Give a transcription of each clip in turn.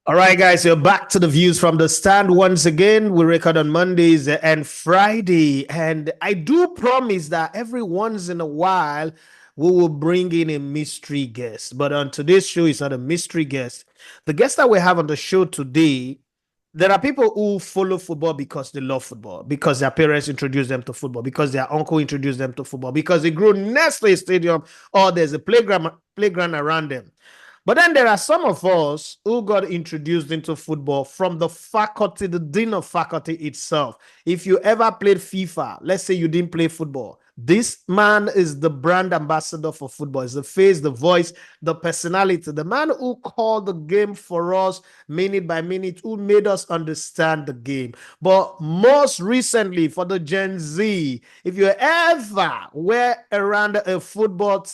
All right, guys, you're back to the views from the stand once again. We record on Mondays and Friday, and I do promise that every once in a while we will bring in a mystery guest. But on today's show, it's not a mystery guest. The guest that we have on the show today, there are people who follow football because they love football, because their parents introduced them to football, because their uncle introduced them to football, because they grew next to a stadium or there's a playground around them. But then there are some of us who got introduced into football from the faculty, the dean of faculty itself. If you ever played FIFA, let's say you didn't play football, this man is the brand ambassador for football. Is the face, the voice, the personality, the man who called the game for us minute by minute, who made us understand the game. But most recently, for the Gen Z, if you ever were around a football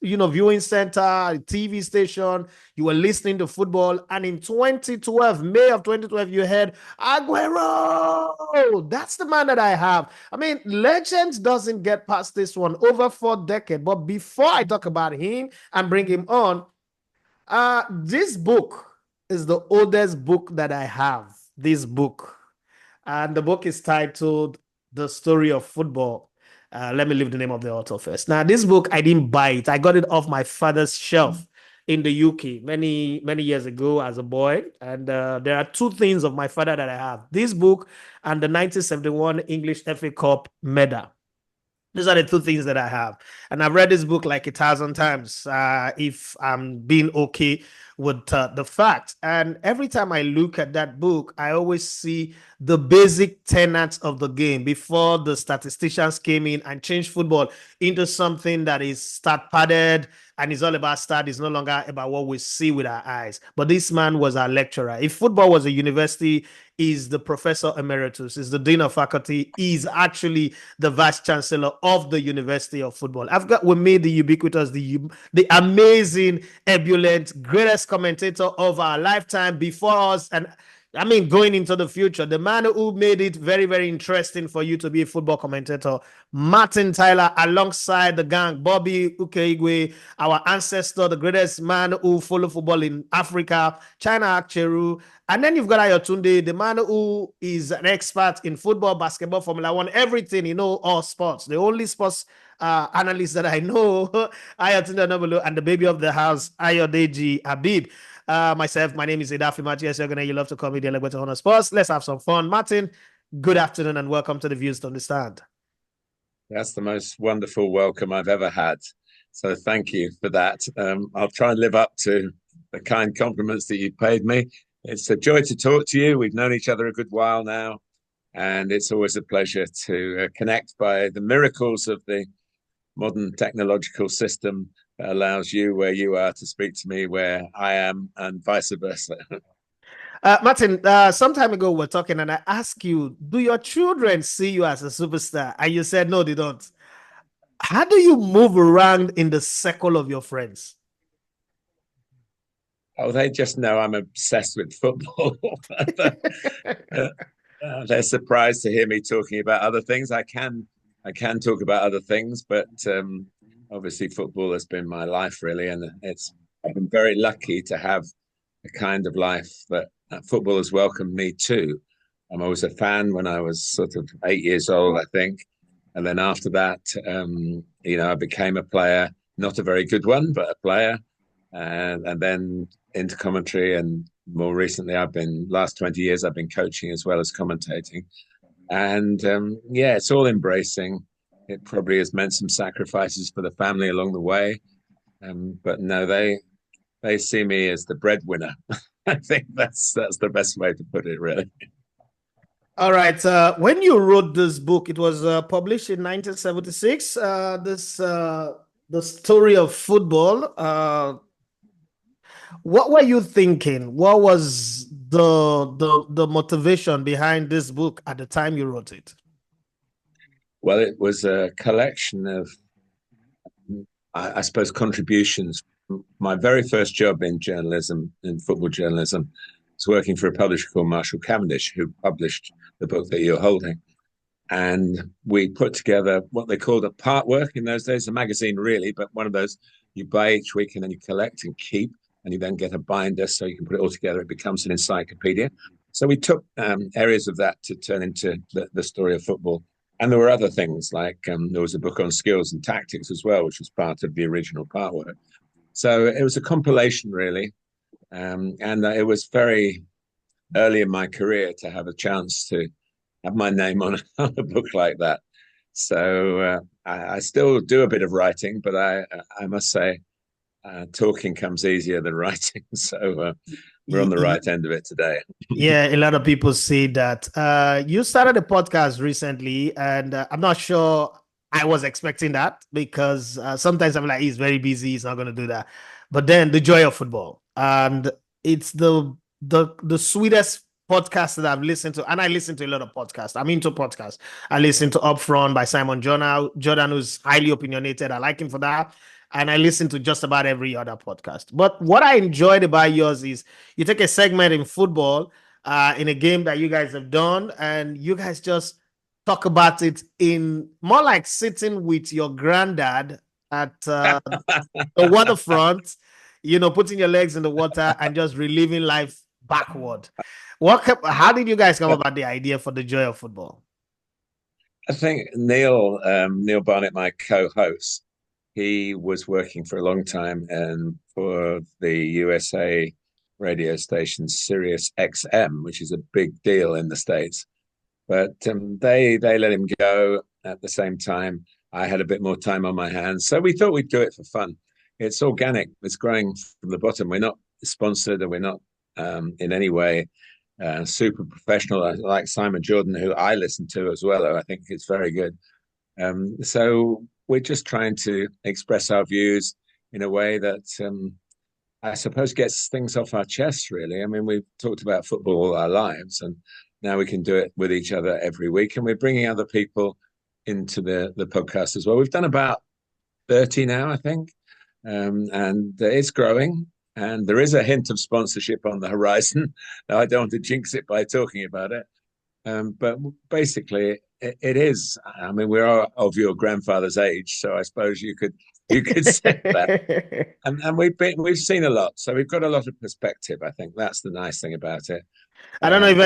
viewing center, TV station, you were listening to football, and in 2012, May of 2012, you heard Aguero. That's the man that I have. I mean, legends doesn't get past this one, over 4 decades. But before I talk about him and bring him on, this book is the oldest book that I have. This book, and the book is titled "The Story of Football." Let me leave the name of the author first. Now, this book, I didn't buy it. I got it off my father's shelf in the UK many, many years ago as a boy. And there are two things of my father that I have: this book and the 1971 English FA Cup medal. These are the two things that I have. And I've read this book like 1,000 times, if I'm being okay with the fact. And every time I look at that book, I always see the basic tenets of the game before the statisticians came in and changed football into something that is stat padded and it's all about stat. It's no longer about what we see with our eyes. But this man was our lecturer. If football was a university, is the professor emeritus, is the dean of faculty, is actually the vice chancellor of the University of Football. We made the ubiquitous, the amazing, ebullient, greatest commentator of our lifetime before us, and I mean, going into the future, the man who made it very, very interesting for you to be a football commentator, Martin Tyler, alongside the gang, Bobby Ukeigwe, our ancestor, the greatest man who followed football in Africa, China Acheru. And then you've got Ayotunde, the man who is an expert in football, basketball, Formula One, everything, all sports. The only sports analyst that I know, Ayotunde Nobulu, and the baby of the house, Ayodeji Habib. Myself, my name is Idafi Matias. You love to call me the Elegbeto Honor Sports. Let's have some fun. Martin, good afternoon and welcome to the Views to Understand. That's the most wonderful welcome I've ever had. So thank you for that. I'll try and live up to the kind compliments that you paid me. It's a joy to talk to you. We've known each other a good while now, and it's always a pleasure to connect by the miracles of the modern technological system that allows you where you are to speak to me where I am, and vice versa. Martin, some time ago we were talking and I asked you, do your children see you as a superstar? And you said, no, they don't. How do you move around in the circle of your friends? Oh, they just know I'm obsessed with football. They're surprised to hear me talking about other things. I can talk about other things, but obviously football has been my life really, and I've been very lucky to have a kind of life that football has welcomed me to. I was a fan when I was sort of 8 years old, I think, and then after that, I became a player, not a very good one, but a player, and then into commentary, and more recently, last 20 years, I've been coaching as well as commentating. And it's all embracing. It probably has meant some sacrifices for the family along the way. But no, they see me as the breadwinner. I think that's the best way to put it, really. All right. When you wrote this book, it was published in 1976. The Story of Football. What were you thinking? What was the motivation behind this book at the time you wrote it? Well, it was a collection of, I suppose, contributions. My very first job in journalism, in football journalism, was working for a publisher called Marshall Cavendish, who published the book that you're holding. And we put together what they called a part work in those days, a magazine really, but one of those you buy each week and then you collect and keep. and you then get a binder so you can put it all together. It becomes an encyclopedia. So we took areas of that to turn into the story of football. And there were other things like there was a book on skills and tactics as well, which was part of the original part work. So it was a compilation, really. And it was very early in my career to have a chance to have my name on a book like that. So I still do a bit of writing, but I must say, talking comes easier than writing. So we're on the right end of it today. Yeah, a lot of people say that. You started a podcast recently, and I'm not sure I was expecting that because sometimes I'm like, he's very busy, he's not going to do that. But then the joy of football, and it's the sweetest podcast that I've listened to, and I listen to a lot of podcasts. I'm into podcasts. I listen to Upfront by Simon Jordan, who's highly opinionated. I like him for that. And I listen to just about every other podcast. But what I enjoyed about yours is you take a segment in football, in a game that you guys have done, and you guys just talk about it in more like sitting with your granddad at the waterfront, putting your legs in the water and just reliving life backward. How did you guys come about the idea for the joy of football? I think Neil Barnett, my co-host, he was working for a long time and for the USA radio station Sirius XM, which is a big deal in the States. But they let him go at the same time. I had a bit more time on my hands. So we thought we'd do it for fun. It's organic. It's growing from the bottom. We're not sponsored and we're not in any way super professional like Simon Jordan, who I listen to as well. I think it's very good. So we're just trying to express our views in a way that I suppose gets things off our chests, really. I mean, we've talked about football all our lives, and now we can do it with each other every week. And we're bringing other people into the podcast as well. We've done about 30 now, I think, and it's growing. And there is a hint of sponsorship on the horizon. I don't want to jinx it by talking about it. But basically, it is. I mean, we are of your grandfather's age, so I suppose you could say that. And we've seen a lot, so we've got a lot of perspective. I think that's the nice thing about it. I don't know if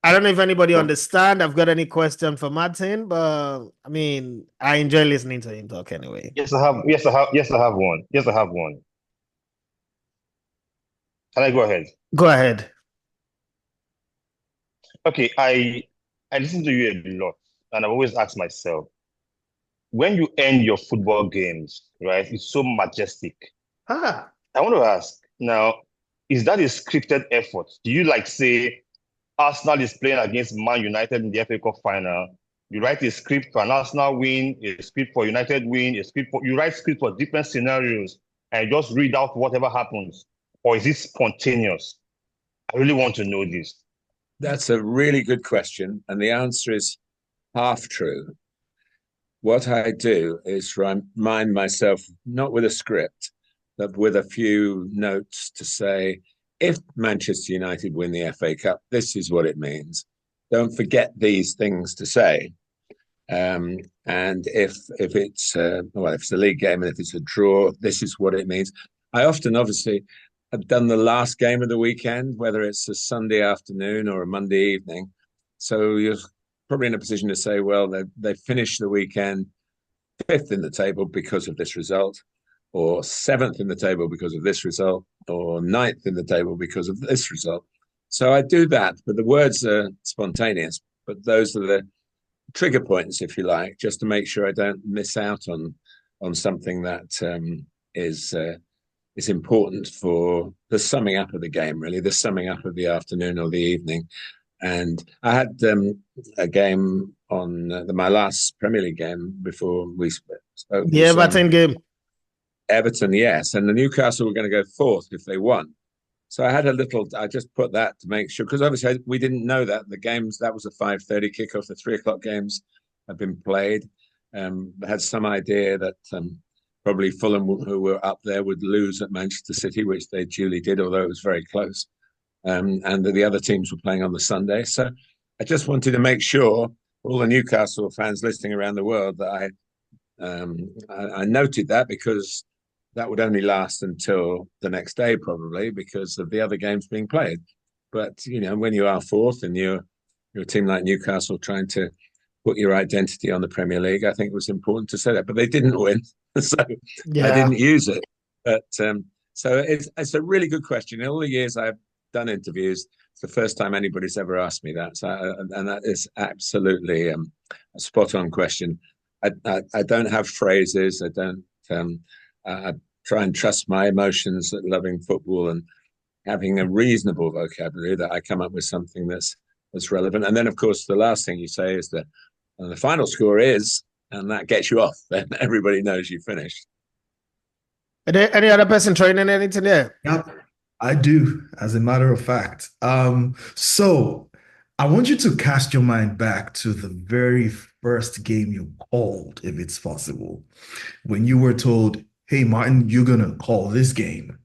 I don't know if anybody understand. I've got any question for Martin, but I mean, I enjoy listening to him talk anyway. Yes, I have one. Yes, I have one. Can I go ahead? Go ahead. Okay, I listen to you a lot, and I've always asked myself, when you end your football games, right? It's so majestic. I want to ask now, is that a scripted effort? Do you say Arsenal is playing against Man United in the FA Cup final? You write a script for an Arsenal win, a script for United win, you write script for different scenarios and just read out whatever happens? Or is it spontaneous? I really want to know this. That's a really good question. And the answer is half true. What I do is remind myself, not with a script, but with a few notes to say, if Manchester United win the FA Cup, this is what it means. Don't forget these things to say. And if it's if it's a league game and if it's a draw, this is what it means. I often, obviously, have done the last game of the weekend, whether it's a Sunday afternoon or a Monday evening. So you're probably in a position to say, well, they finished the weekend 5th in the table because of this result, or 7th in the table because of this result, or 9th in the table because of this result. So I do that, but the words are spontaneous. But those are the trigger points, if you like, just to make sure I don't miss out on something that is important for the summing up of the game, really, the summing up of the afternoon or the evening. And I had a game on my last Premier League game before we spoke. The Everton game. Everton, yes. And the Newcastle were going to go 4th if they won. So I just put that to make sure, because obviously we didn't know that. That was a 5:30 kickoff. The 3:00 games have been played. Had some idea that probably Fulham, who were up there, would lose at Manchester City, which they duly did, although it was very close. And the other teams were playing on the Sunday. So I just wanted to make sure all the Newcastle fans listening around the world that I noted that, because that would only last until the next day, probably, because of the other games being played. But, you know, when you are fourth and you're a team like Newcastle trying to put your identity on the Premier League, I think it was important to say that. But they didn't win, so I didn't use it. But so it's a really good question. In all the years I've done interviews, it's the first time anybody's ever asked me that. So, and that is absolutely a spot on question. I don't have phrases. I don't. I try and trust my emotions at loving football and having a reasonable vocabulary that I come up with something that's relevant. And then, of course, the last thing you say is that the final score is, and that gets you off. Then everybody knows you finished. Any other person training anything there? Yep, I do, as a matter of fact. So I want you to cast your mind back to the very first game you called, if it's possible. When you were told, hey, Martin, you're going to call this game.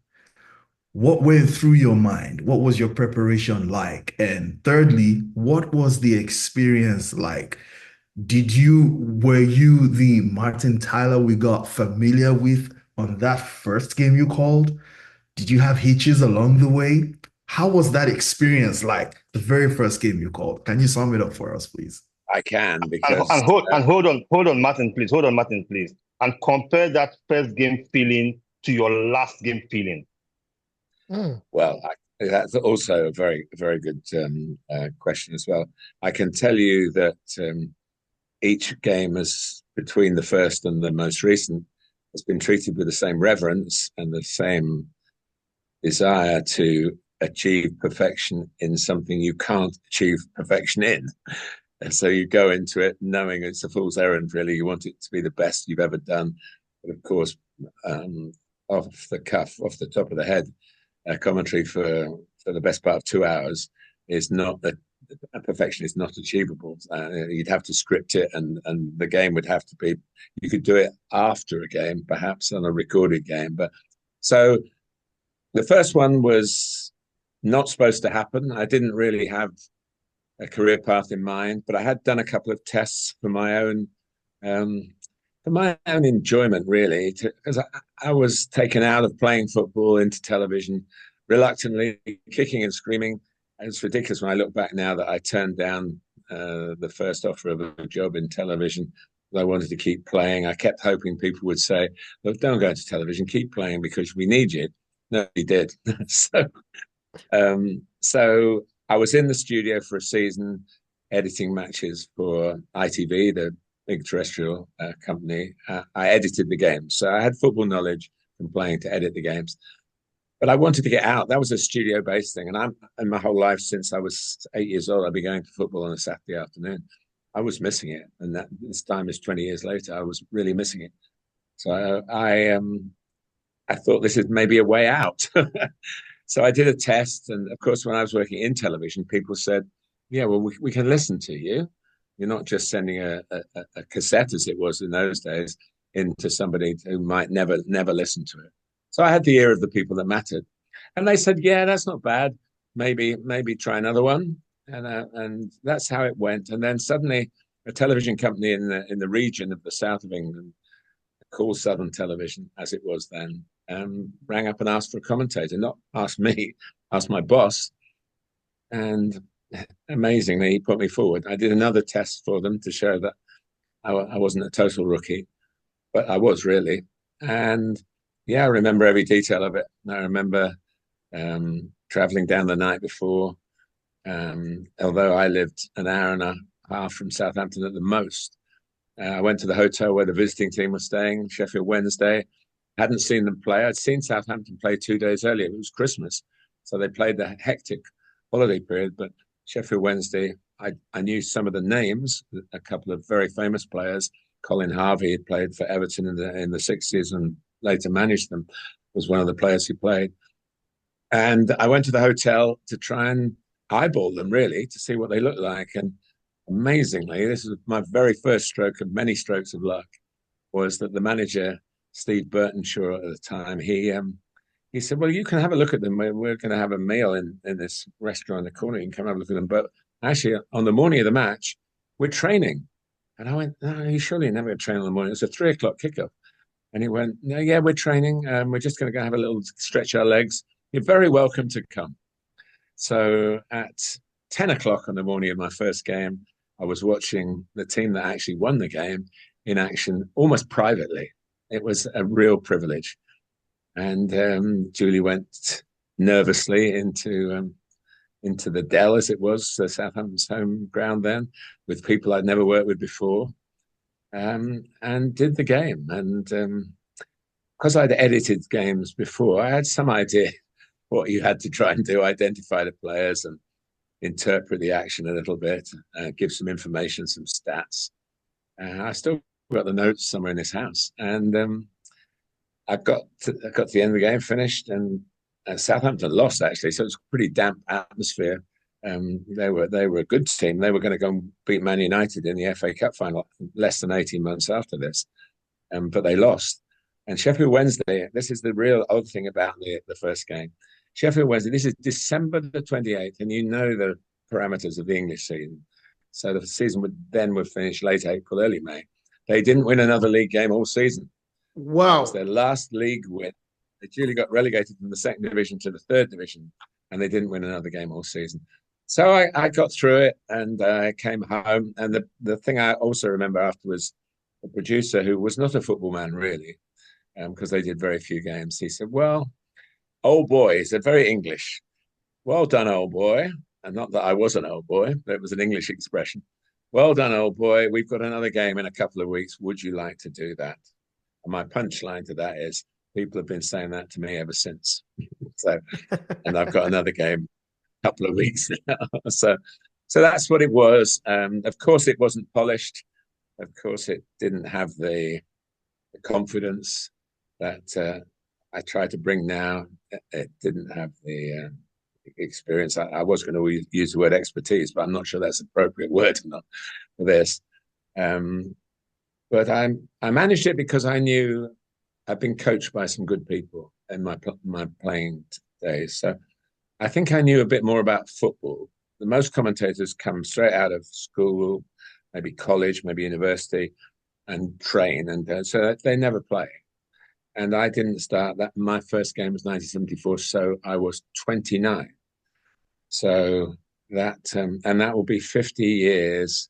What went through your mind? What was your preparation like? And thirdly, what was the experience like? Were you the Martin Tyler we got familiar with on that first game you called? Did you have hitches along the way? How was that experience like, the very first game you called? Can you sum it up for us, please? I can, because hold on, Martin, please. Hold on, Martin, please. And compare that first game feeling to your last game feeling. Well, that's also a very, very good question as well. I can tell you that each game between the first and the most recent has been treated with the same reverence and the same desire to achieve perfection in something you can't achieve perfection in. And so you go into it knowing it's a fool's errand, really. You want it to be the best you've ever done. But of course, off the cuff, off the top of the head, commentary for the best part of 2 hours is not that perfection is not achievable. You'd have to script it, and the game would have to be. You could do it after a game, perhaps on a recorded game. But so the first one was not supposed to happen. I didn't really have a career path in mind, but I had done a couple of tests for my own enjoyment, really, because I was taken out of playing football into television reluctantly, kicking and screaming. And it's ridiculous when I look back now that I turned down the first offer of a job in television. I wanted to keep playing. I kept hoping people would say, look, don't go into television, keep playing because we need you. No, he did. So I was in the studio for a season editing matches for ITV, the big terrestrial company. I edited the games. So I had football knowledge from playing to edit the games. But I wanted to get out. That was a studio-based thing. And in my whole life, since I was 8 years old, I'd be going to football on a Saturday afternoon. I was missing it. And this time is 20 years later. I was really missing it. So I thought this is maybe a way out. So I did a test. And of course, when I was working in television, people said, yeah, well, we can listen to you. You're not just sending a cassette, as it was in those days, into somebody who might never listen to it. So I had the ear of the people that mattered. And they said, yeah, that's not bad. Maybe try another one. And that's how it went. And then suddenly a television company in the region of the south of England, called Southern Television, as it was then, rang up and asked for a commentator. Not asked me, asked my boss. And amazingly, he put me forward. I did another test for them to show that I wasn't a total rookie, but I was really. And yeah, I remember every detail of it. I remember traveling down the night before, although I lived an hour and a half from Southampton at the most. I went to the hotel where the visiting team was staying, Sheffield Wednesday. Hadn't seen them play. I'd seen Southampton play 2 days earlier. It was Christmas, so they played the hectic holiday period. But Sheffield Wednesday, I knew some of the names, a couple of very famous players. Colin Harvey had played for Everton in the 60s and later managed them, was one of the players who played. And I went to the hotel to try and eyeball them, really, to see what they looked like. And amazingly, this is my very first stroke of many strokes of luck, was that the manager, Steve Burtonshaw at the time, he said, well, you can have a look at them. We're going to have a meal in this restaurant in the corner. You can come have a look at them. But actually, on the morning of the match, we're training. And I went, no, you surely never train on the morning. It's a 3 o'clock kickoff. And he went, no, yeah, we're training. We're just going to go have a little stretch our legs. You're very welcome to come. So at 10 o'clock on the morning of my first game, I was watching the team that actually won the game in action almost privately. It was a real privilege. And Julie went nervously into the Dell, as it was, Southampton's home ground then, with people I'd never worked with before, and did the game. And because I'd edited games before, I had some idea what you had to try and do, identify the players and interpret the action a little bit, give some information, some stats. I still got the notes somewhere in this house. And I got to the end of the game, finished, and Southampton lost, actually. So it was a pretty damp atmosphere. They were a good team. They were going to go and beat Man United in the FA Cup final less than 18 months after this. But they lost. And Sheffield Wednesday, this is the real odd thing about the first game. Sheffield Wednesday, this is December the 28th, and you know the parameters of the English season. So the season would finish late April, early May. They didn't win another league game all season. Wow. That was their last league win. They duly got relegated from the second division to the third division, and they didn't win another game all season. So I got through it, and I came home. And the thing I also remember afterwards, the producer, who was not a football man really, because they did very few games, he said, well, old boy, he said, very English. Well done, old boy. And not that I was an old boy, but it was an English expression. Well done, old boy. We've got another game in a couple of weeks. Would you like to do that? And my punchline to that is, people have been saying that to me ever since. And I've got another game a couple of weeks now. So that's what it was. Of course, it wasn't polished. Of course, it didn't have the confidence that I try to bring now. It didn't have the experience. I was going to use the word expertise, but I'm not sure that's an appropriate word or not for this. But I managed it because I knew I've been coached by some good people in my playing days. So I think I knew a bit more about football. The most commentators come straight out of school, maybe college, maybe university, and train, and so they never play. And I didn't start that. My first game was 1974, so I was 29. So that and that will be 50 years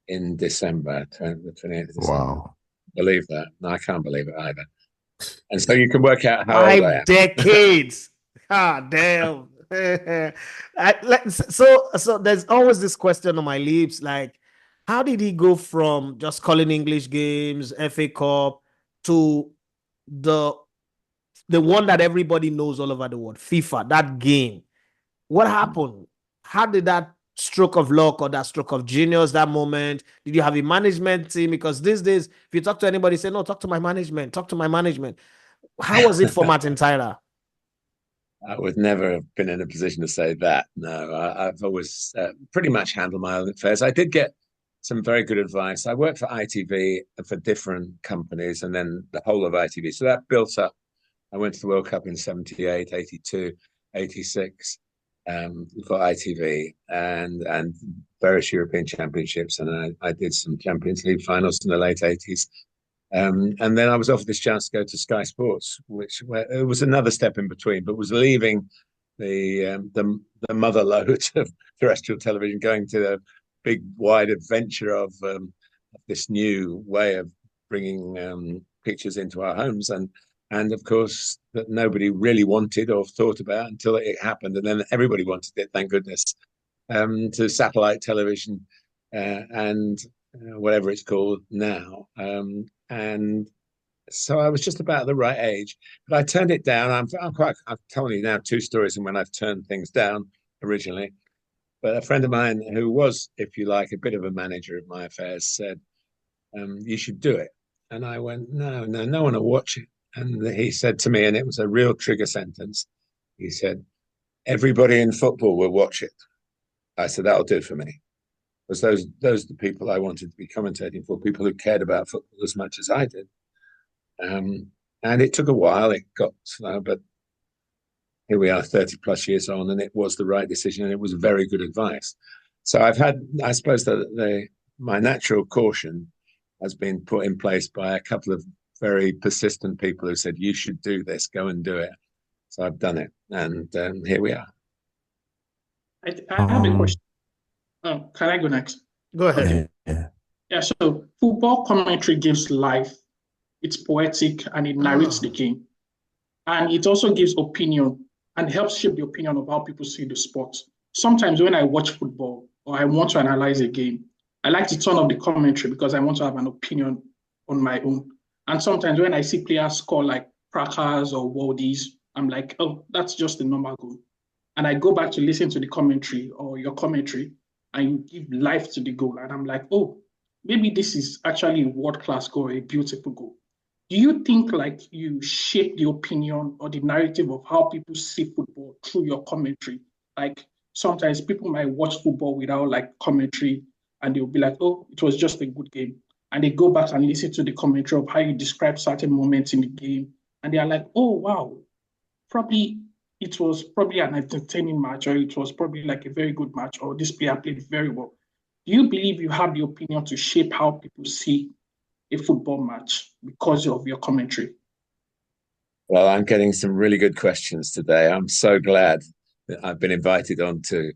in December, the 28th of December. Wow. Believe that? No, I can't believe it either. And so you can work out how old I am. 5 decades. Damn. So there's always this question on my lips, like, how did he go from just calling English games, FA Cup, to the one that everybody knows all over the world, FIFA, that game? What happened? How did that stroke of luck or that stroke of genius, that moment? Did you have a management team? Because these days, if you talk to anybody, say, no, talk to my management, talk to my management. How was it for Martin Tyler? I would never have been in a position to say that. No, I've always pretty much handled my own affairs. I did get some very good advice. I worked for ITV for different companies and then the whole of ITV. So that built up. I went to the World Cup in 78, 82, 86 for ITV and various European championships. And I did some Champions League finals in the late 80s. And then I was offered this chance to go to Sky Sports, it was another step in between, but was leaving the mother lode of terrestrial television, going to the big wide adventure of this new way of bringing pictures into our homes, and of course that nobody really wanted or thought about until it happened, and then everybody wanted it, thank goodness, to satellite television and whatever it's called now. And so I was just about the right age, but I turned it down. I'm telling you now 2 stories and when I've turned things down originally. But a friend of mine who was, if you like, a bit of a manager of my affairs said, you should do it. And I went, no one will watch it. And he said to me, and it was a real trigger sentence, he said, everybody in football will watch it. I said, that'll do for me. Because those are the people I wanted to be commentating for, people who cared about football as much as I did. And it took a while, it got slow, but here we are 30 plus years on, and it was the right decision, and it was very good advice. So I've had, I suppose that my natural caution has been put in place by a couple of very persistent people who said, you should do this, go and do it. So I've done it, and here we are. I have a question. Can I go next? Go ahead. Yeah, so football commentary gives life. It's poetic and it narrates the game. And it also gives opinion and helps shape the opinion of how people see the sport. Sometimes when I watch football or I want to analyze a game, I like to turn off the commentary because I want to have an opinion on my own. And sometimes when I see players score like crackers or worldies, I'm like, oh, that's just a normal goal. And I go back to listen to the commentary or your commentary and you give life to the goal. And I'm like, oh, maybe this is actually a world-class goal, a beautiful goal. Do you think like you shape the opinion or the narrative of how people see football through your commentary? Like sometimes people might watch football without like commentary and they'll be like, oh, it was just a good game. And they go back and listen to the commentary of how you describe certain moments in the game. And they are like, oh, wow, it was probably an entertaining match, or it was probably like a very good match, or this player played very well. Do you believe you have the opinion to shape how people see a football match because of your commentary? Well, I'm getting some really good questions today. I'm so glad that I've been invited on to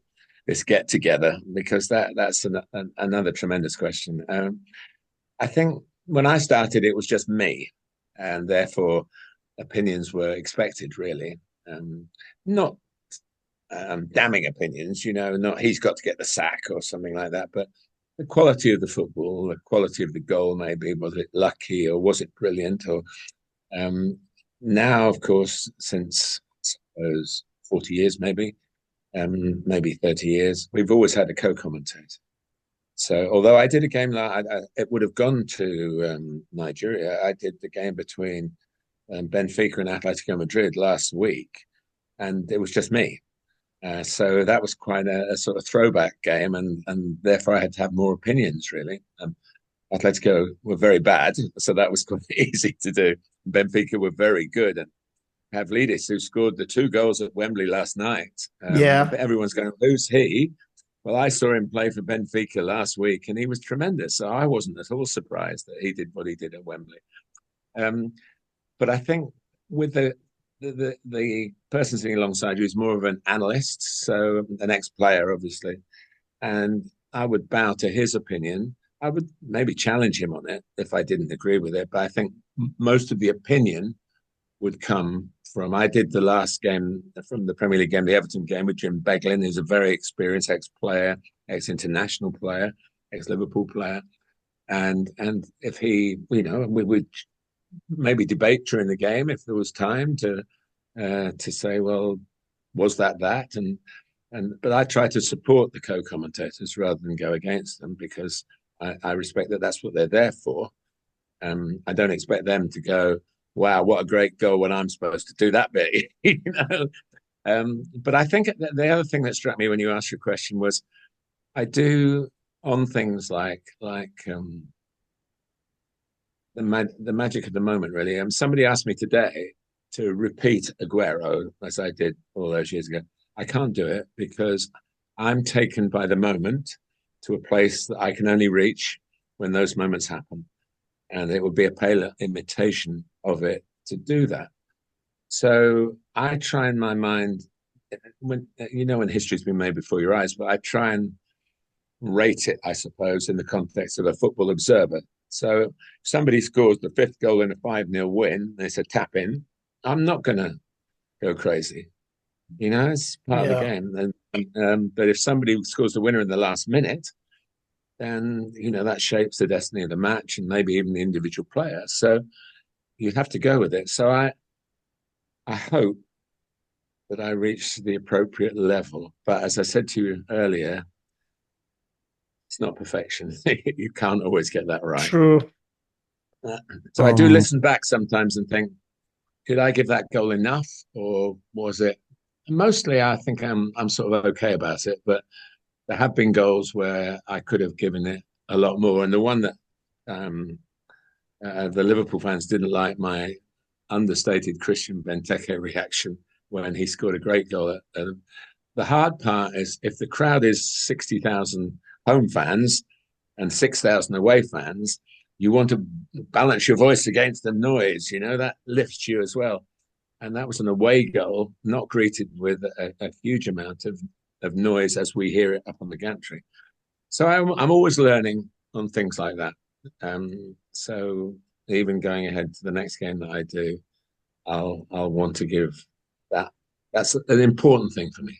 this get together, because that's another tremendous question. I think when I started, it was just me, and therefore opinions were expected, really. Not damning opinions, not he's got to get the sack or something like that, but the quality of the football, the quality of the goal, maybe, was it lucky or was it brilliant? Or now, of course, since I suppose 40 years, maybe 30 years, we've always had a co-commentator. So although I did a game, it would have gone to Nigeria. I did the game between Benfica and Atletico Madrid last week, and it was just me. So that was quite a sort of throwback game, and therefore I had to have more opinions, really. Atletico were very bad, so that was quite easy to do. Benfica were very good, and Pavlidis, who scored the 2 goals at Wembley last night. Everyone's going, who's he? Well, I saw him play for Benfica last week, and he was tremendous. So I wasn't at all surprised that he did what he did at Wembley. But I think with the person sitting alongside you is more of an analyst, so an ex-player, obviously. And I would bow to his opinion. I would maybe challenge him on it if I didn't agree with it. But I think most of the opinion would come from, I did the last game from the Premier League game, the Everton game, with Jim Beglin, who's a very experienced ex-player, ex-international player, ex-Liverpool player. And if he, we would maybe debate during the game if there was time to say, well, was that? But I try to support the co-commentators rather than go against them, because I respect that that's what they're there for. I don't expect them to go, wow, what a great goal, when I'm supposed to do that bit, But I think the other thing that struck me when you asked your question was, I do on things like the magic of the moment, really. Somebody asked me today to repeat Aguero, as I did all those years ago. I can't do it because I'm taken by the moment to a place that I can only reach when those moments happen. And it would be a pale imitation of it to do that. So I try in my mind, when history's been made before your eyes, but I try and rate it, I suppose, in the context of a football observer. So if somebody scores the 5th goal in a 5-0 win, it's a tap in, I'm not going to go crazy. It's part of the game. But if somebody scores the winner in the last minute, then, that shapes the destiny of the match and maybe even the individual player. So you have to go with it. So I hope that I reach the appropriate level. But as I said to you earlier, it's not perfection. You can't always get that right. True. So I do listen back sometimes and think, did I give that goal enough, or was it? Mostly, I think I'm sort of okay about it, but there have been goals where I could have given it a lot more. And the one that the Liverpool fans didn't like, my understated Christian Benteke reaction when he scored a great goal. The hard part is if the crowd is 60,000 home fans and 6,000 away fans, you want to balance your voice against the noise, that lifts you as well. And that was an away goal, not greeted with a huge amount of noise as we hear it up on the gantry. So I'm always learning on things like that. So even going ahead to the next game that I do, I'll want to give that. That's an important thing for me.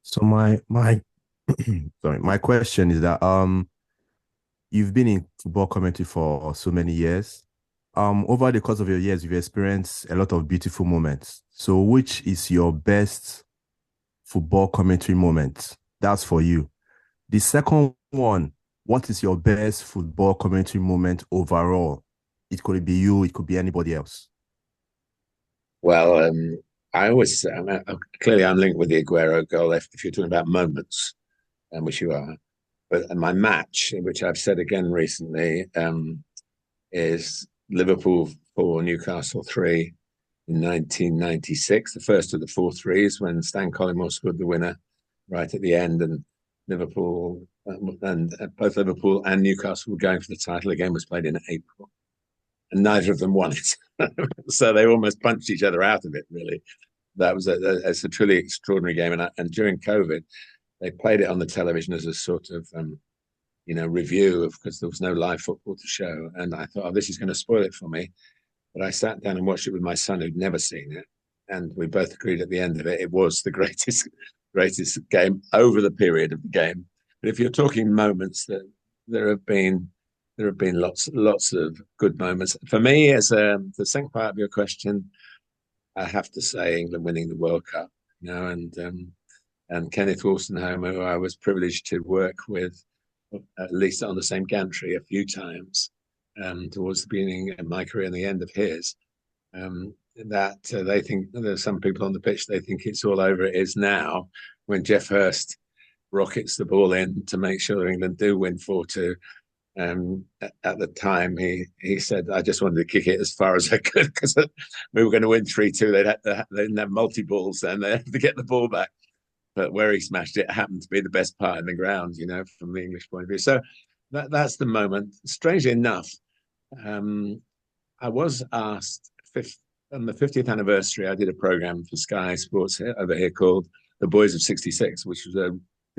So my sorry, my question is that you've been in football commentary for so many years. Over the course of your years, you've experienced a lot of beautiful moments. So which is your best football commentary moment? That's for you. The second one, what is your best football commentary moment overall? It could be you, it could be anybody else. Well, I always clearly I'm linked with the Aguero goal if you're talking about moments, which you are. But my match, which I've said again recently, is Liverpool 4, Newcastle 3 in 1996, the first of the 4-3s when Stan Collymore scored the winner right at the end, and Liverpool and both Liverpool and Newcastle were going for the title. The game was played in April, and neither of them won it. So they almost punched each other out of it, really. That was it's a truly extraordinary game. And during COVID, they played it on the television as a sort of, review because there was no live football to show. And I thought, this is going to spoil it for me. But I sat down and watched it with my son who'd never seen it. And we both agreed at the end of it, it was the greatest game over the period of the game. But if you're talking moments, that there have been lots of good moments. For me, as the second part of your question, I have to say England winning the World Cup, and Kenneth Wolstenholme, who I was privileged to work with, at least on the same gantry a few times, towards the beginning of my career and the end of his. They think there's some people on the pitch, they think it's all over. It is now, when Geoff Hurst rockets the ball in to make sure England do win 4-2. At the time, he said, I just wanted to kick it as far as I could because we were going to win 3-2. They didn't have multi-balls then. They had to get the ball back. But where he smashed it happened to be the best part in the ground, from the English point of view. So that's the moment. Strangely enough, I was asked on the 50th anniversary, I did a program for Sky Sports over here called The Boys of 66, which was a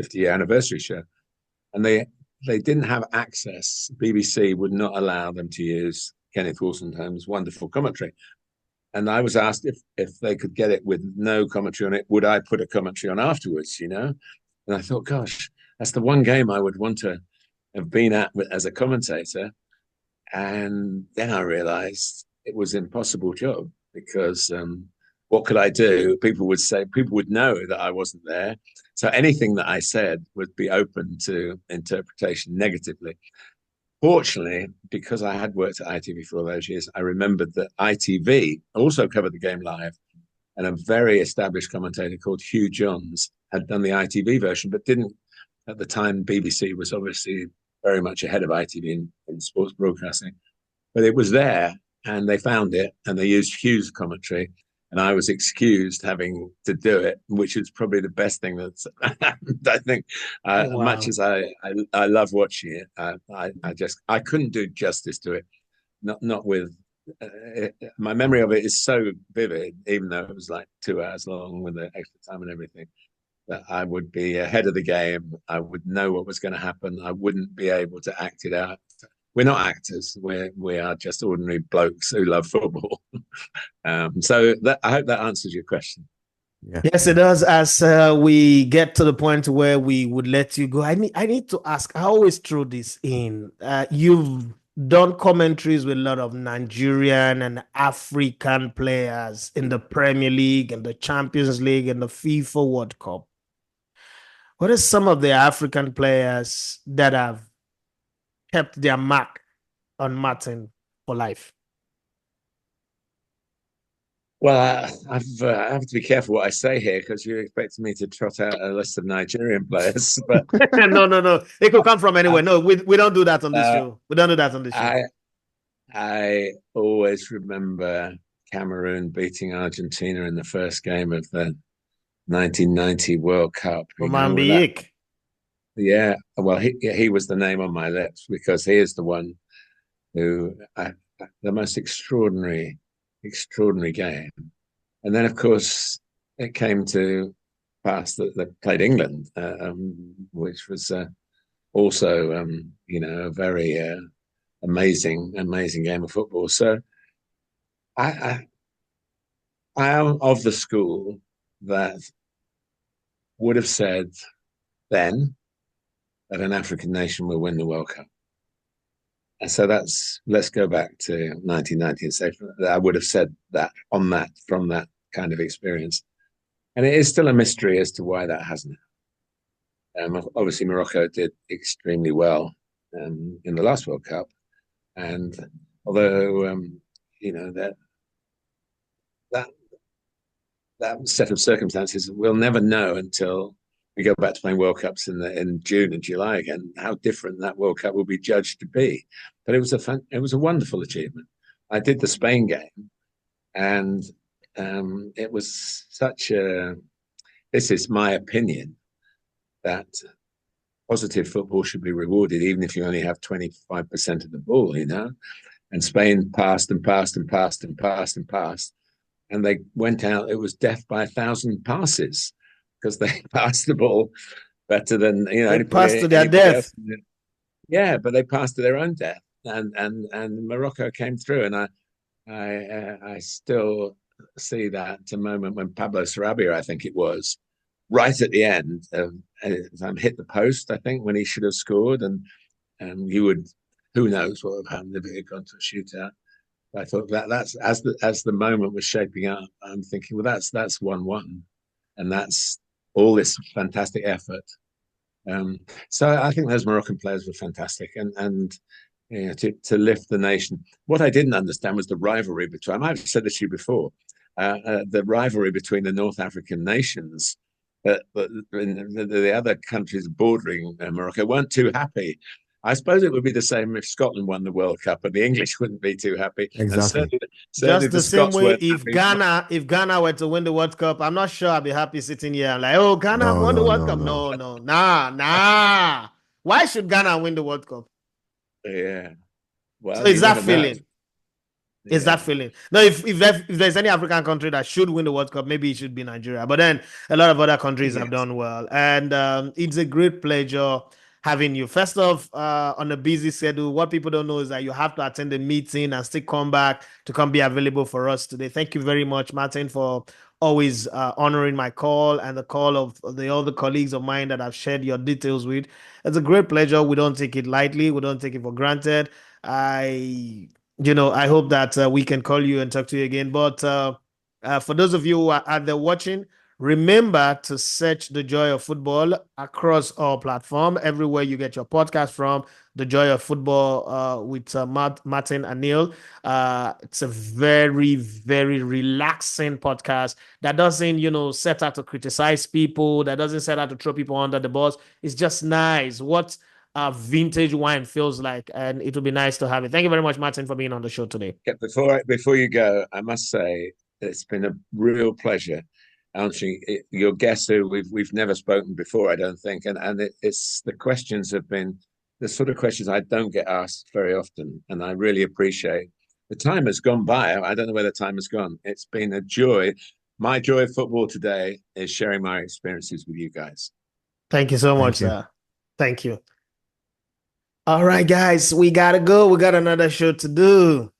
50-year anniversary show. And they didn't have access. BBC would not allow them to use Kenneth Wolstenholme's wonderful commentary. And I was asked if they could get it with no commentary on it, would I put a commentary on afterwards, And I thought, gosh, that's the one game I would want to have been at as a commentator. And then I realized it was an impossible job because what could I do? People would know that I wasn't there. So anything that I said would be open to interpretation negatively. Fortunately, because I had worked at ITV for all those years, I remembered that ITV also covered the game live, and a very established commentator called Hugh Johns had done the ITV version, but didn't at the time. BBC was obviously very much ahead of ITV in sports broadcasting, but it was there, and they found it, and they used Hugh's commentary, and I was excused having to do it, which is probably the best thing that's happened. I think, wow. Much as I love watching it, I couldn't do justice to it. Not with my memory of it is so vivid, even though it was like 2 hours long with the extra time and everything. That I would be ahead of the game. I would know what was going to happen. I wouldn't be able to act it out. We're not actors. We are just ordinary blokes who love football. So I hope that answers your question. Yeah. Yes, it does. As we get to the point where we would let you go, I need to ask. I always throw this in. You've done commentaries with a lot of Nigerian and African players in the Premier League and the Champions League and the FIFA World Cup. What are some of the African players that have kept their mark on Martin for life? Well, I have to be careful what I say here because you're expecting me to trot out a list of Nigerian players. But no, it could come from anywhere. No, we don't do that on this show. We don't do that on this show. I always remember Cameroon beating Argentina in the first game of the 1990 World Cup. Omar Mbiyik. Yeah, well, he was the name on my lips because he is the one who the most extraordinary game. And then, of course, it came to pass that they played England, which was also, a very amazing game of football. So I am of the school that would have said then that an African nation will win the World Cup. And so let's go back to 1990 and say that I would have said that from that kind of experience. And it is still a mystery as to why that hasn't. Obviously, Morocco did extremely well in the last World Cup. And although, that set of circumstances, we'll never know until we go back to playing World Cups in June and July again, how different that World Cup will be judged to be. But it was a wonderful achievement. I did the Spain game, and it was this is my opinion, that positive football should be rewarded, even if you only have 25% of the ball, And Spain passed and passed and passed and passed and passed. And they went out, it was death by 1,000 passes, because they passed the ball better than, they passed to their death. Yeah, but they passed to their own death. And Morocco came through. And I still see that moment when Pablo Sarabia, I think it was, right at the end, hit the post, I think, when he should have scored. And who knows what would have happened if it had gone to a shootout. I thought that's as the moment was shaping up, I'm thinking, well, that's 1-1, and that's all this fantastic effort. So I think those Moroccan players were fantastic, and to lift the nation. What I didn't understand was the rivalry between. I might have said this to you before. The rivalry between the North African nations. But the other countries bordering Morocco weren't too happy. I suppose it would be the same if Scotland won the World Cup, and the English wouldn't be too happy. Exactly. Certainly just the same way, if Ghana were to win the World Cup, I'm not sure I'd be happy sitting here. I'm like, oh, Ghana won the World Cup. No, nah. Why should Ghana win the World Cup? Yeah. Well, so is that feeling? Is that feeling? No, if there's any African country that should win the World Cup, maybe it should be Nigeria. But then a lot of other countries have done well. And it's a great pleasure having you. First off, on a busy schedule, what people don't know is that you have to attend the meeting and still come back to come be available for us today. Thank you very much, Martin, for always honoring my call and the call of the other colleagues of mine that I've shared your details with. It's a great pleasure. We don't take it lightly. We don't take it for granted. I hope that we can call you and talk to you again. But for those of you who are out there watching, remember to search The Joy of Football across all platforms, everywhere you get your podcast from. The Joy of Football with Martin and Neil. It's a very, very relaxing podcast that doesn't, set out to criticize people, that doesn't set out to throw people under the bus. It's just nice. What vintage wine feels like, and it would be nice to have it. Thank you very much, Martin, for being on the show today. Before you go, I must say it's been a real pleasure answering your guests who we've never spoken before, I don't think, and it's the questions have been the sort of questions I don't get asked very often, and I really appreciate. The time has gone by. I don't know where the time has gone. It's been a joy. My joy of football today is sharing my experiences with you guys. Thank you so much, sir. Thank you. All right, guys, we gotta go. We got another show to do.